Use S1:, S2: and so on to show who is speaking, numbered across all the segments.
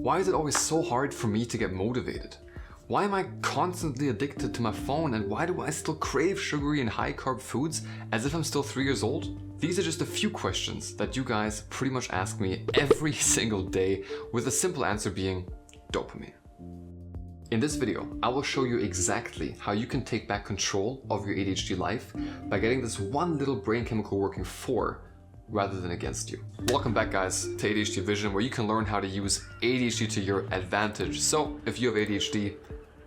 S1: Why is it always so hard for me to get motivated? Why am I constantly addicted to my phone, and why do I still crave sugary and high carb foods as if I'm still 3 years old? These are just a few questions that you guys pretty much ask me every single day, with a simple answer being dopamine. In this video, I will show you exactly how you can take back control of your ADHD life by getting this one little brain chemical working for rather than against you. Welcome back guys to ADHD Vision, where you can learn how to use ADHD to your advantage. So if you have ADHD,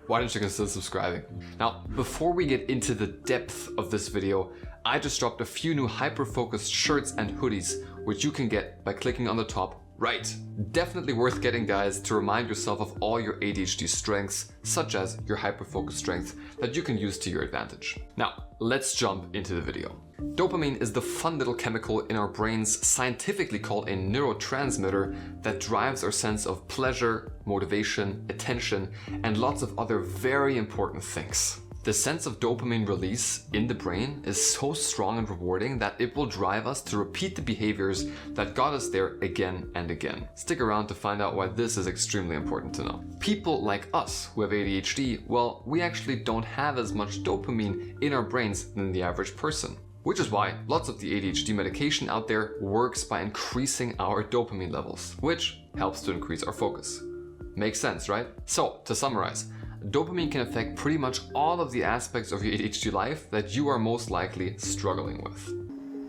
S1: why don't you consider subscribing? Now, before we get into the depth of this video, I just dropped a few new hyper-focused shirts and hoodies, which you can get by clicking on the top right. Definitely worth getting, guys, to remind yourself of all your ADHD strengths, such as your hyper-focused strength that you can use to your advantage. Now, let's jump into the video. Dopamine is the fun little chemical in our brains, scientifically called a neurotransmitter, that drives our sense of pleasure, motivation, attention, and lots of other very important things. The sense of dopamine release in the brain is so strong and rewarding that it will drive us to repeat the behaviors that got us there again and again. Stick around to find out why this is extremely important to know. People like us who have ADHD, well, we actually don't have as much dopamine in our brains than the average person. Which is why lots of the ADHD medication out there works by increasing our dopamine levels, which helps to increase our focus. Makes sense, right? So, to summarize, dopamine can affect pretty much all of the aspects of your ADHD life that you are most likely struggling with.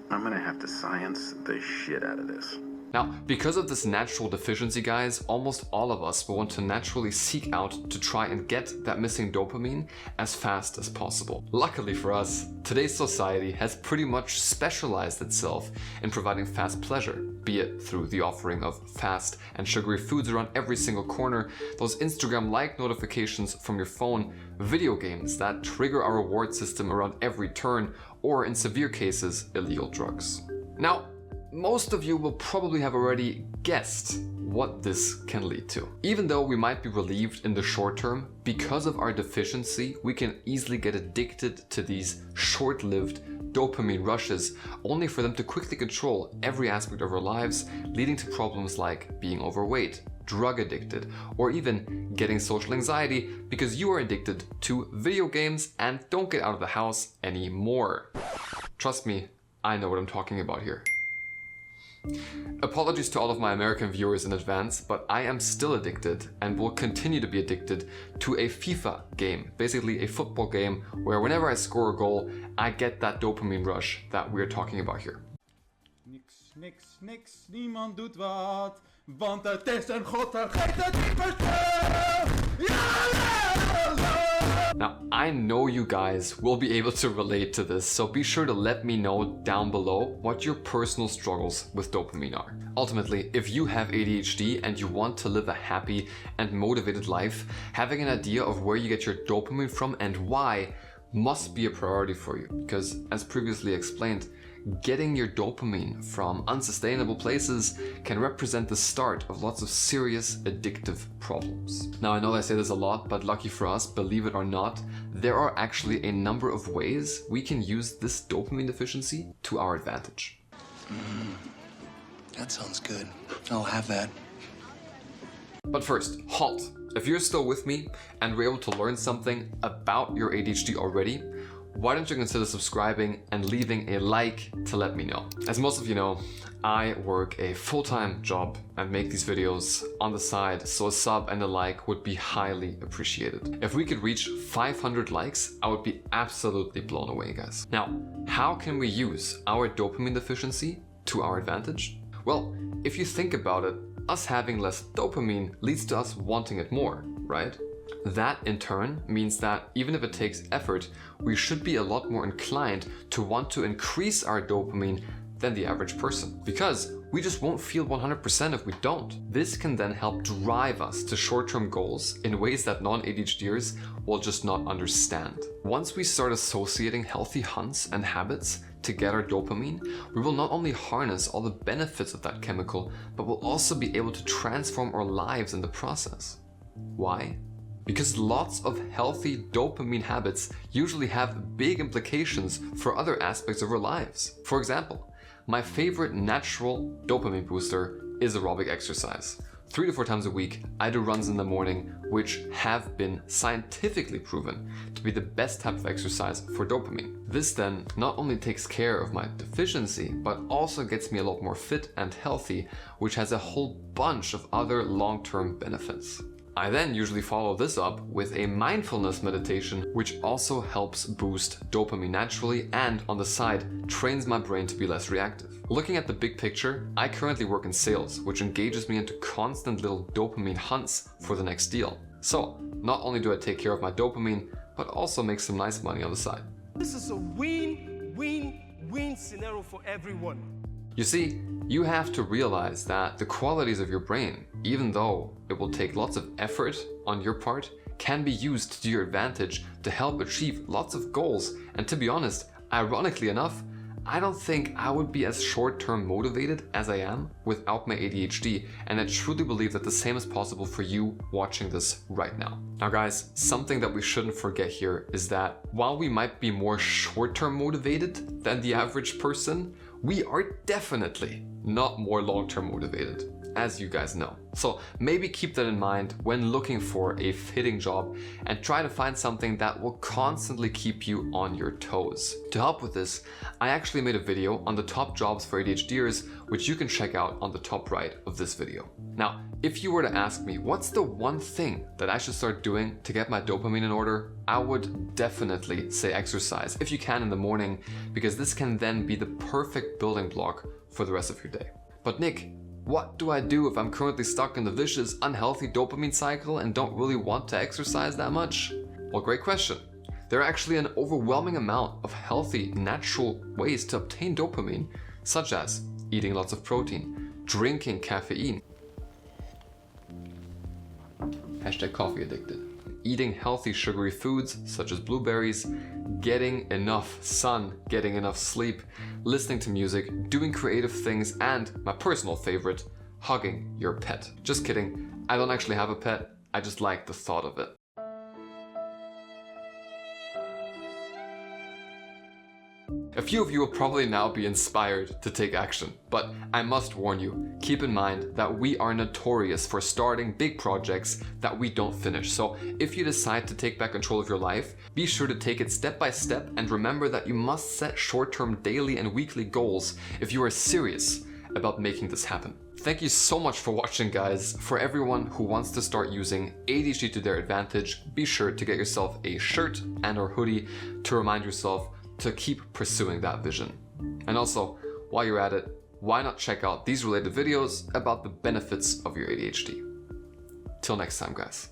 S2: I'm gonna have to science the shit out of this.
S1: Now, because of this natural deficiency, guys, almost all of us will want to naturally seek out to try and get that missing dopamine as fast as possible. Luckily for us, today's society has pretty much specialized itself in providing fast pleasure, be it through the offering of fast and sugary foods around every single corner, those Instagram-like notifications from your phone, video games that trigger our reward system around every turn, or in severe cases, illegal drugs. Now, most of you will probably have already guessed what this can lead to. Even though we might be relieved in the short term, because of our deficiency, we can easily get addicted to these short-lived dopamine rushes, only for them to quickly control every aspect of our lives, leading to problems like being overweight, drug addicted, or even getting social anxiety because you are addicted to video games and don't get out of the house anymore. Trust me, I know what I'm talking about here. Apologies to all of my American viewers in advance, but I am still addicted and will continue to be addicted to a FIFA game, basically a football game where whenever I score a goal, I get that dopamine rush that we're talking about here.
S3: Niks, niemand doet wat, want het is een god, vergeet het niet verstaan.
S1: Now, I know you guys will be able to relate to this, so be sure to let me know down below what your personal struggles with dopamine are. Ultimately, if you have ADHD and you want to live a happy and motivated life, having an idea of where you get your dopamine from and why must be a priority for you, because as previously explained, getting your dopamine from unsustainable places can represent the start of lots of serious addictive problems. Now, I know I say this a lot, but lucky for us, believe it or not, there are actually a number of ways we can use this dopamine deficiency to our advantage.
S4: That sounds good. I'll have that.
S1: But first, halt. If you're still with me and we're able to learn something about your ADHD already, why don't you consider subscribing and leaving a like to let me know. As most of you know, I work a full-time job and make these videos on the side, so a sub and a like would be highly appreciated. If we could reach 500 likes, I would be absolutely blown away, guys. Now, how can we use our dopamine deficiency to our advantage? Well, if you think about it, us having less dopamine leads to us wanting it more, right? That in turn means that even if it takes effort, we should be a lot more inclined to want to increase our dopamine than the average person, because we just won't feel 100% if we don't. This can then help drive us to short-term goals in ways that non-ADHDers will just not understand. Once we start associating healthy hunts and habits to get our dopamine, we will not only harness all the benefits of that chemical, but we'll also be able to transform our lives in the process. Why? Because lots of healthy dopamine habits usually have big implications for other aspects of our lives. For example, my favorite natural dopamine booster is aerobic exercise. 3 to 4 times a week, I do runs in the morning, which have been scientifically proven to be the best type of exercise for dopamine. This then not only takes care of my deficiency, but also gets me a lot more fit and healthy, which has a whole bunch of other long-term benefits. I then usually follow this up with a mindfulness meditation, which also helps boost dopamine naturally and on the side trains my brain to be less reactive. Looking at the big picture, I currently work in sales, which engages me into constant little dopamine hunts for the next deal. So not only do I take care of my dopamine, but also make some nice money on the side.
S5: This is a win-win-win scenario for everyone.
S1: You see, you have to realize that the qualities of your brain, even though it will take lots of effort on your part, can be used to your advantage to help achieve lots of goals. And to be honest, ironically enough, I don't think I would be as short-term motivated as I am without my ADHD, and I truly believe that the same is possible for you watching this right now. Now guys, something that we shouldn't forget here is that while we might be more short-term motivated than the average person, we are definitely not more long-term motivated, as you guys know. So maybe keep that in mind when looking for a fitting job and try to find something that will constantly keep you on your toes. To help with this, I actually made a video on the top jobs for ADHDers, which you can check out on the top right of this video. Now, if you were to ask me what's the one thing that I should start doing to get my dopamine in order, I would definitely say exercise if you can in the morning, because this can then be the perfect building block for the rest of your day. But Nick, what do I do if I'm currently stuck in the vicious, unhealthy dopamine cycle and don't really want to exercise that much? Well, great question. There are actually an overwhelming amount of healthy, natural ways to obtain dopamine, such as eating lots of protein, drinking caffeine, #coffee addicted, eating healthy sugary foods such as blueberries, getting enough sun, getting enough sleep, listening to music, doing creative things, and my personal favorite, hugging your pet. Just kidding, I don't actually have a pet, I just like the thought of it. A few of you will probably now be inspired to take action, but I must warn you, keep in mind that we are notorious for starting big projects that we don't finish. So if you decide to take back control of your life, be sure to take it step by step and remember that you must set short-term daily and weekly goals if you are serious about making this happen. Thank you so much for watching, guys. For everyone who wants to start using ADHD to their advantage, be sure to get yourself a shirt and/or hoodie to remind yourself to keep pursuing that vision. And also, while you're at it, why not check out these related videos about the benefits of your ADHD. Till next time, guys.